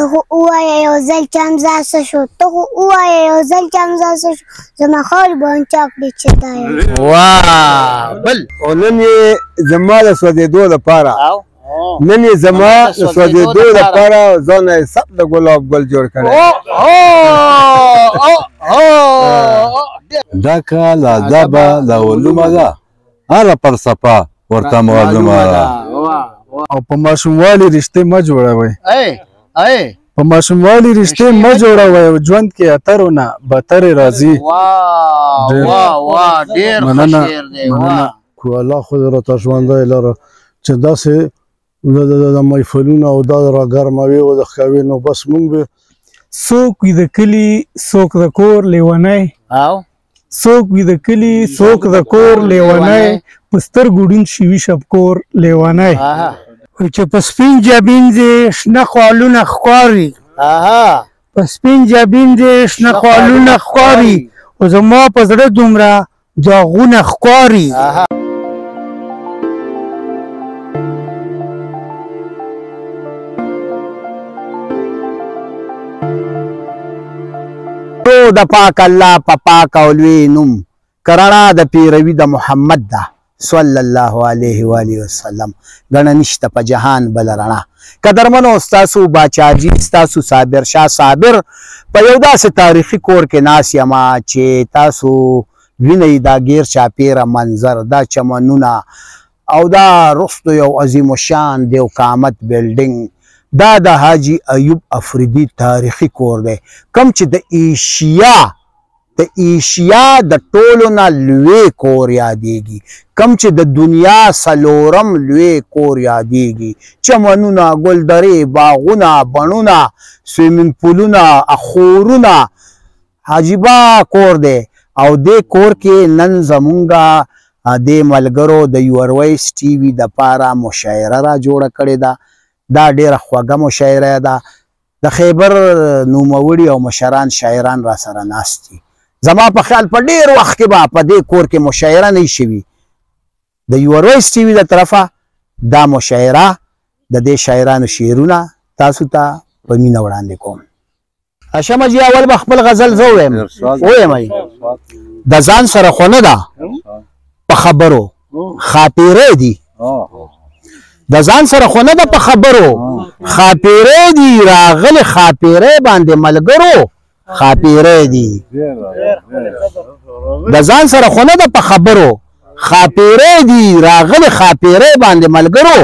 ته خو ووایه یو ځل چې حمزه څه شو ته خو ووایه یو ځل چې حمزه څه شو زما خاورې به هم چاک کړي چې دا یم بل او نن یې زما د سوځېدو لپاره نن یې زما د سوځېدو لپاره ځان یې سب د ګلاب ګل جوړ کړی ډکه له ادبه له علومه ده هره فلسفه ورته معلومه ده او په ماشوموالي رشتې مه جوړوئ په ماشوموالي رشتې مه جوړوئ ژوند کې اترونه بترې راځي مننه خو الله خو دې راته ژوندی لره چې داسې د محفلونه او دا راګرموي او د ښکوي نو بس مونږ به څوک وي د کلي څوک د کور لیونی څوک وي د کلي څوک د کور لیونی په سترګو ړوند شوي شبکور لیونی چې په سپین جبین دې شنه خالونه ښکاري په سپین جبین دې شنه خالونه ښکاري خو زما په زړه دومره داغونه ښکاري د پاک الله په پاک او لوی نوم کرنا د پیروي د محمد ده صلی الله علیه و آله وسلم ګڼه نشته په جهان بل رڼا قدرمنو ستاسو باچاجي ستاسو صابر شاه صابر په یو داسې تاریخي کور کې ناست یمه چې تاسو وینئ دا ګیر چاپیره منظر دا چمنونه او دا رستو یو عظیم الشان دیو قامت بلډینګ دا د حاجی ایوب افریدي تاریخي کور دی کم چې د ایشیا د ټولو نه لوی کور یادېږي کم چې د دنیا څلورم لوی کور یادېږي چمنونه ګلدرې باغونه بڼونه سویمینګ پولونه اخورونه عجیبه کور دی او دې کور کې نن زمونږه دې ملګرو د یور وایس ټي وي دپاره مشاعره را جوړه کړې ده دا ډیره خوږه مشاعره ده د خیبر نوموړي او مشران شاعران را سره ناست دي زما په خیال په ډیر وخت کې به په دې کور کې مشاعره نه شوي د یور وایس ټي وي د طرفه دا مشاعره د دې شاعرانو شعرونه تاسو ته په مینه وړاندې کوم اشمه جي اول به خپل غزل زه ووایم د ځان سره خو نه ده په خبرو خاطرې دي د ځان سره خو نه ده په خبرو خاطرې دي راغلې خاطرې باندې ملګرو خاطرې دي د ځان سره خو نه ده په خبرو خاطرې دي راغلې خاطرې باندې ملګرو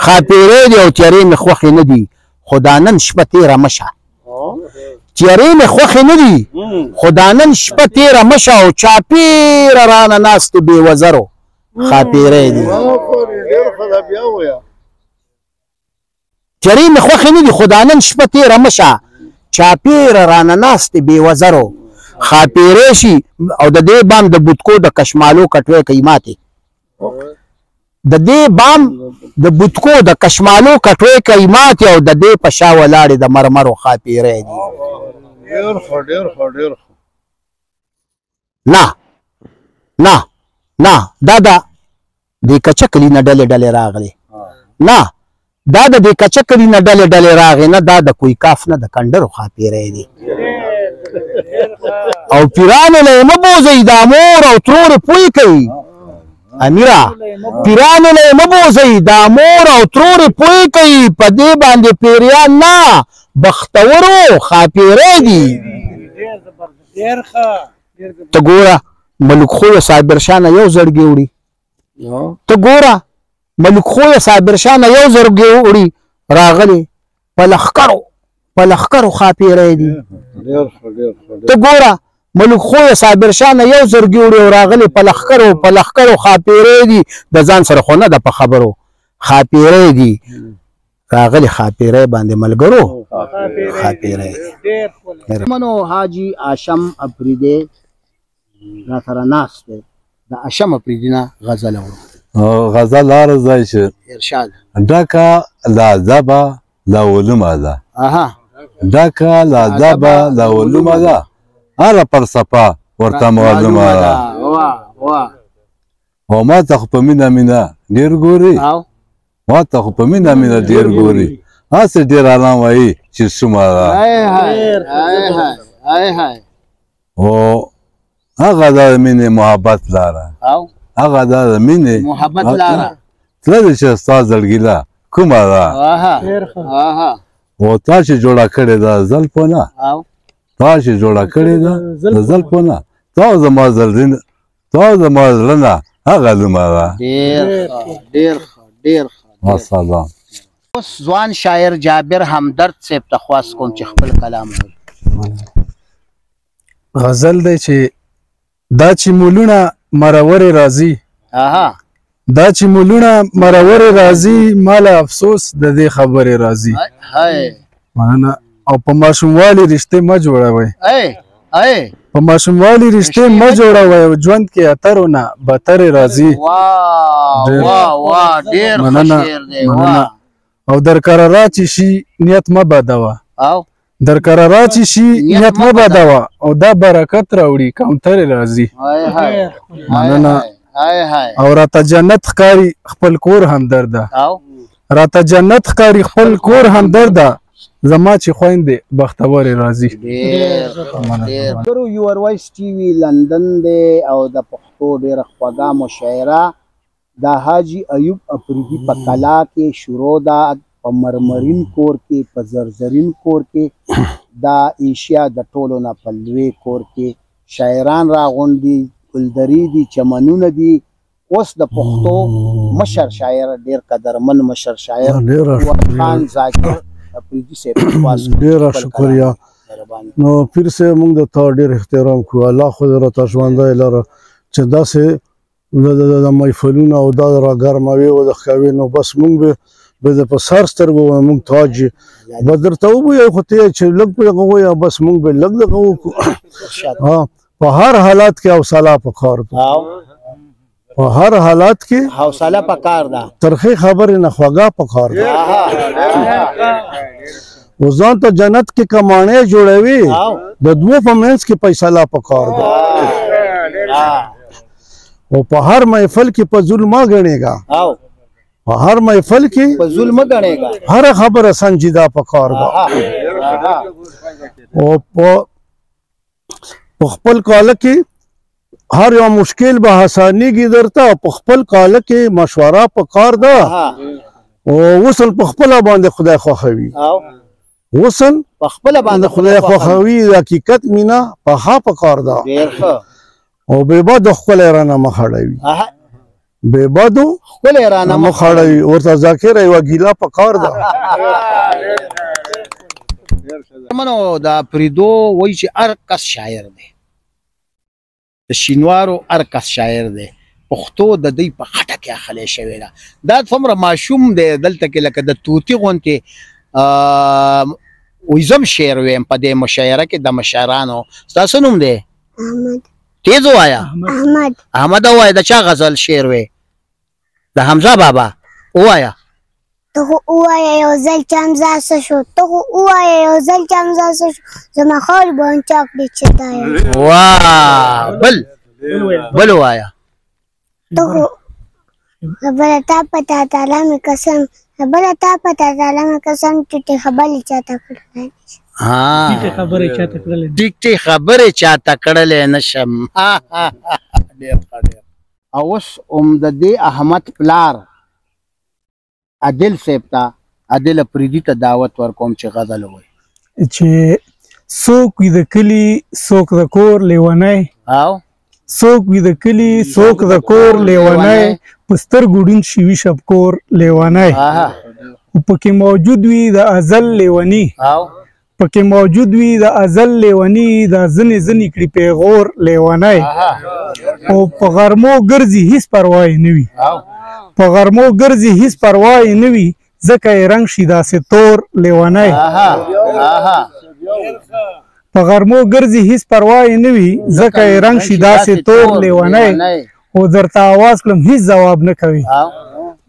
خاطرې دي او تیارې مې خوښې نه دي خو دا نن شپه تېره مشه تیارې مې خوښې نه دي خو دا نن شپه تېره مشه او چاپېره رانه ناستې بې وزرو خاطرې دي تیارې مې خوښې نه دي خو دا نن شپه تېره مشه چاپېره رانه ناستې بې وزرو خاطرې شي او د دې بام د بوتکو د کشمالو کټوۍ کوي ماتې د دې بام د بوتکو د کشمالو کټوۍ کوي ماتې او د دې په شا ولاړې د مرمرو خاطرې دي نه دا د دې کچکلي نه ډلې ډلې راغلې نه دا د دې کچکلي نه ډلې ډلې راغې نه دا د کوی کاف نه د کنډرو خاطرې دي او پیرانو له یې مه بوځئ دا مور او ترور پوی کوي امیره پیرانو له یې مه بوځئ دا مور او ترور پوی کوي په دې باندې پیریان نه بختورو خاطرې دي ته ګوره ملک خویه صابر شاه نه یو زړګي وړي ته ګوره ملک خویه صابر شاه نه یو زړګي وړي راغلي په لښکرو خاطرې دي ته ګوره ملک خویه صابر شاه نه یو زړګي وړي او راغلي په لښکرو خاطرې دي د ځان سره خو نه ده په خبرو خاطرې دي راغلي خاطرې باندې ملګرو خاطرې منو حاجی آشم افریدي را سره ناست دی د آشم افریدي نه غزل اورو غزل هر ځای چې ارشاد ډکه له ادبه له علومه ده ډکه له ادبه له علومه ده هره فلسفه ورته معلومه ده او ما ته خو په مینه ډېر ګوري ما ته خو په مینه ډېر ګوري هسې ډېر عالم وایي چې څومره ده او هغه د مینې محبت لاره هغه د مینې محبت لاره تله دې چې ستا زړګیله کومه ده او تا چې جوړه کړې ده زلفونه تا چې جوړه کړې ده د زلفونه تا زما زړه نه هغه لومه ده ډېر السلام اوس ځوان شاعر جابر همدرد صاحب ته خواست کوم چې خپل کلام ووایي غزل دی چې دا چې مولونه مرورې راځي دا چې مولونه مرورې راځي ماله افسوس د دې خبرې راځي مننه او په ماشوموالي رشتې مه جوړوئ په ماشوموالي رشتې مه جوړوئ ژوند کې اترونه بترې راځي مننه او درکراره چې شي نیت مه بدوه درکراره چې شي نیت مه بدوه او دا برکت راوړي کاونترې راځي مننه او راته جنت ښکاري خپل کور همدرده راته جنت ښکاري خپل کور همدرده زما چې خویندې بختورې راځي یور وایس ټي وي لندن دی او د پښتو ډېره خوږه مشاعره دا حاجي ایوب افریدي په کلا کې شروع ده په مرمرین کور کې په زرزرین کور کې دا ایشیا د ټولو نه په لوی کور کې شاعران راغونډي ګلدري دي چمنونه دي اوس د پښتو مشر شاعر ډېر قدرمن مشر شاعر خان ذاکر افریدي صاحب ډېره شکریه نو پیر صاحب موږ د تا ډېر احترام کوو الله خو دې راته ژوندی لره چې داسې د محفلونه او دا راګرموي او د ښکوي نو بس موږ به د په سر سترګو موږ تاج به درته ووایو خو ته چې لږ په دغه ووایه بس موږ به لږ دغه وکړو په هر حالات کې حوصله پکار ده په هر حالات کې حوصله پکار ده ترخې خبرې نه خوږه پکار ده و ځان ته جنت کې کمانې جوړوي د دوو په منځ کې فیصله پکار ده او په هر محفل کې په ظلم مه ګڼېږه په هر محفل کې په ظلم مه ګڼېږه هر خبره سنجیده پکار ده او په خپل کاله کې هر یو مشکل به حسانیږي درته په خپل کاله کې مشوره پکار ده او وصل په خپله باندې خدای خوښوي وصل په خپله باندې خدای خوښوي حقیقت مینه په ها پکار ده او بې بادو ښکلی رانه مخ اړوي بې بادو ښکلی رانه مخ اړوي ورته ذاکره یوه ګیله پکار ده منو دا پریدو وایي چې هر کس شاعر دی د شینوارو هر کس شاعر دی پښتو د دوی په خټه کې اخلی شوې ده دا څومره ماشوم دی دلته کې لکه د طوطي غوندې ویزم شعر ویم په دې مشاعره کې د مشاعرانو ستاسو نوم دی احمد تیز ووایه احمد ووایه د چا غزل شعر وی د حمزه بابا ووایه ته خو ووایه یو ځل چې حمزه څه شو ته خو ووایه یو ځل چې حمزه څه شو زما خاورې به انچا کړي چې دا یم بل ووایه ته خو خبره تا په تا تعالی مې قسم خبره تا په تا تعالی مې قسم ټیټې خبرې چاته کړلی ټیټې خبرې چاته کړلی نشم او اوس د دې احمد پلار عادل صاحب ته عادل افریدي ته دعوت ورکوم چې غزل ووایي چې څوک وي د کلي څوک د کور لیونی څوک وي د کلي څوک د کور لیونی په سترګو ړوند شي وي شبکور لیونی پکې موجود وي د ازل لیوني پکې موجود وي د ازل لیوني دا ځنې ځنې کړي پیغور لیونی او په غرمو ګرځي هیڅ پروا یې نه وي په غرمو ګرځي هیڅ پروا یې نه وي ځکه یې رنګ شي داسې تور لیونی په غرمو ګرځي هیڅ پروا یې نه وي ځکه یې رنګ شي داسې تور لیونی او درته آواز کړم هیڅ ځواب نه کوي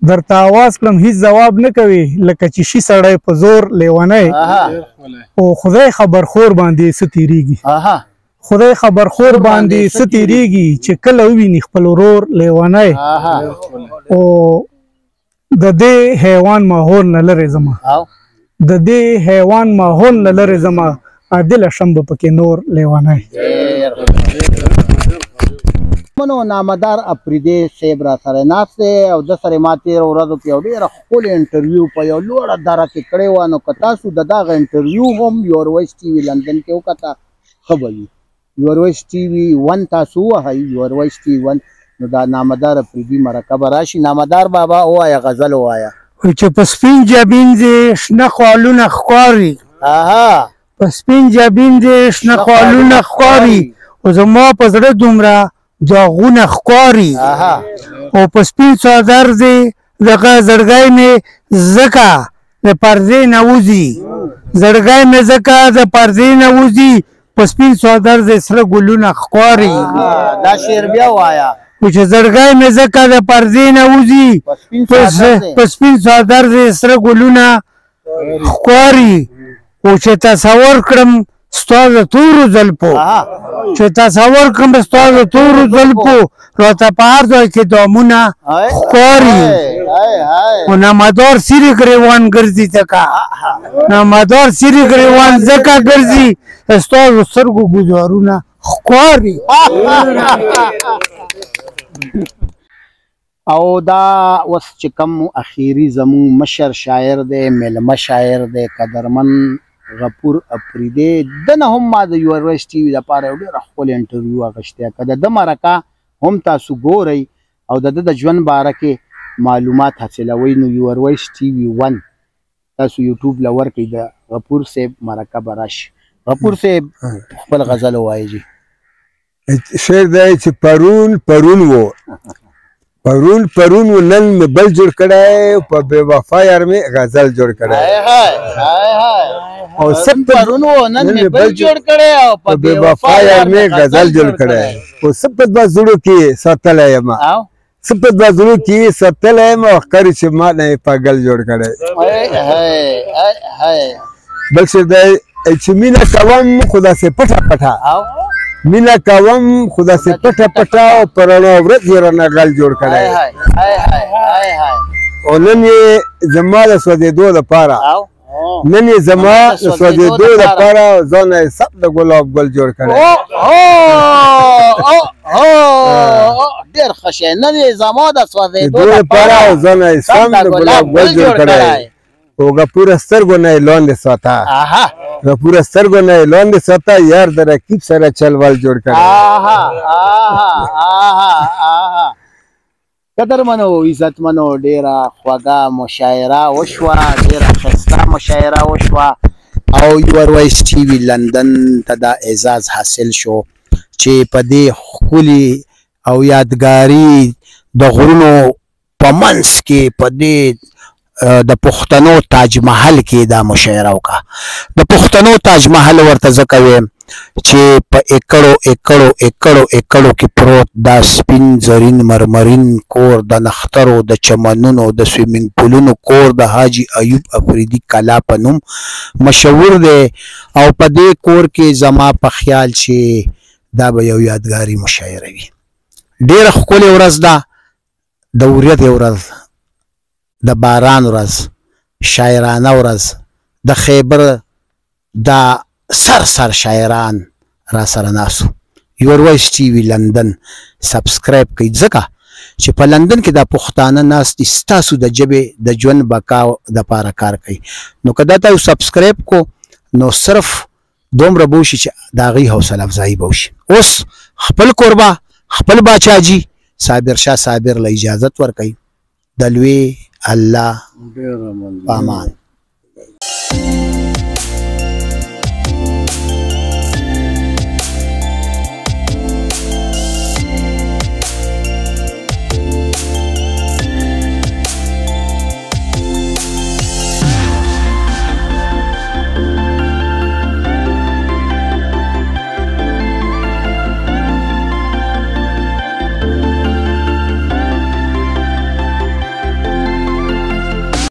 درته آواز کړم هیڅ ځواب نه کوي لکه چې شي سړی په زور لیونی او خدای خبرخور باندې څه تېرېږي خدای خبرخور باندې څه تېرېږي چې کله وویني خپل ورور لیونی او د دې حیوان ماحول نه لرې زما د دې حیوان ماحول نه لرې زما عادله شم به پکې نور لیونی. منو نامدار افریدی صاحب را سره ناست دی او د سره ما تېره ورځو کې یو ډېره ښکلې انټرویو په یو لوړه دره کې کړې وه. نو که تاسو د دغه انټرویو هم یور وایس ټي وي لندن کې وکته ښه به وي. یور وایس ټي وي 1 تاسو ووهئ، یور وایس ټي 1 نو دا نامدار افریدي مرکه به راشي. نامدار بابا ووایه، غزل ووایه. چې په سپین جبین دې شنه خالونه ښکاري، په سپین جبین دې شنه خالونه ښکاري، خو زما په زړه دومره داغونه ښکاري. او په سپین څادر دې دغه زړګی مې ځکه د پردې نه وځي، زړګی مې ځکه د پردې نه وځي، په سپین څادر دې سره ګلونه ښکاري. دا شعر بیا ووایه. چې زړګی مې ځکه د پردې نه وځي، په سپین څادر دې سره ګلونه ښکاري. او چې تصور کړم ستا د تورو زلفو، چې تصور کړم ستا د تورو زلفو، راته په هر ځای کې دامونه ښکاري. او نامدار سیرې ګریوان ګرځي ځکه، نامدار سیرې ګریوان ځکه ګرځي، ستا د سترګو ګوزارونه ښکاري. او دا اوس چې کوم اخیری زمون مشر شاعر دی، ملمه شاعر دی، قدرمن غفور افریدی، دنه هم ما د یور وایس ټي وي لپاره یو ډېره ښکلې انټرویو اخیستې. که د ده مرکه هم تاسو ګورئ او د ده د ژوند باره کې معلومات حاصلوئ نو یور وایس ټي وي 1 تاسو یوټیوب له ورکئ، د غفور صاحب مرکه به راشي. غفور صاحب خپل غزل ووایي. جي شعر دی چې پرون و پرون و نن مې بل جوړ کړی، په بې وفا یار مې غزل جوړ کړی. او سب پرون و نن مې بل جوړ کړی، او په بې وفا یار مې غزل جوړ کړی. او صفت به زړو کې ساتلی یم، صفت به زړو کې ساتلی یم، او ښکاري چې ما نه یې پاگل جوړ کړی. بل شعر دی چې مینه کوم خو داسې پټه پټه، مینه کوم خو داسې پټه پټه، او په رڼا ورځ یې رانه غل جوړ کړی. او نن یې زما د سوځېدو لپاره، نن یې زما د سوځېدو لپاره ځان یې سب د ګلاب ګل جوړ کړی. ډېر ښه شی، نن یې زما د سوځېدو لپاره ځان یې سم د ګلاب ګل جوړ کړی. او غپوره سترګو نه یې لاندې ساته، غپوره سترګو نه یې لاندې ساته، یار د رقیب سره چلول جوړ کړی. قدرمنو عزتمنو ډېره خوږه مشاعره وشوه، ډېره ښایسته مشاعره وشوه. او یور وایس ټي وي لندن ته دا اعزاز حاصل شو چې په دې ښکلي او یادګاري د غرونو په منځ کې په دې د پښتنو تاج محل کې دا مشاعره وکړه. د پښتنو تاج محل ورته ځکه ویم چې په ایکړو ایکړو ایکړو ایکړو کې پروت دا سپین زرین مرمرین کور، د نخترو، د چمنونو، د سویمینګ پولونو کور د حاجي ایوب افریدي کلا په نوم مشهور دی. او په دې کور کې زما په خیال چې دا به یو یادګاري مشاعره وي. ډېره ښکلې ورځ ده، د وریځې ورځ، د باران ورځ، شاعرانه ورځ، د خیبر دا سر شاعران را سره ناسو. یور وایس ټي وي لندن سبسکرایب کړئ، ځکه چې په لندن کې دا پښتانه ناست دي ستاسو د ژبې د ژوند بقا دپاره کار کوي. نو که دا تاسو سبسکرایب کو نو صرف دومره به وشي چې د هغوی حوصله افزایي به وشي. اوس خپل کوربه خپل باچاجي صابر شاه صابر له اجازت ورکوي. د لوی الله پامان.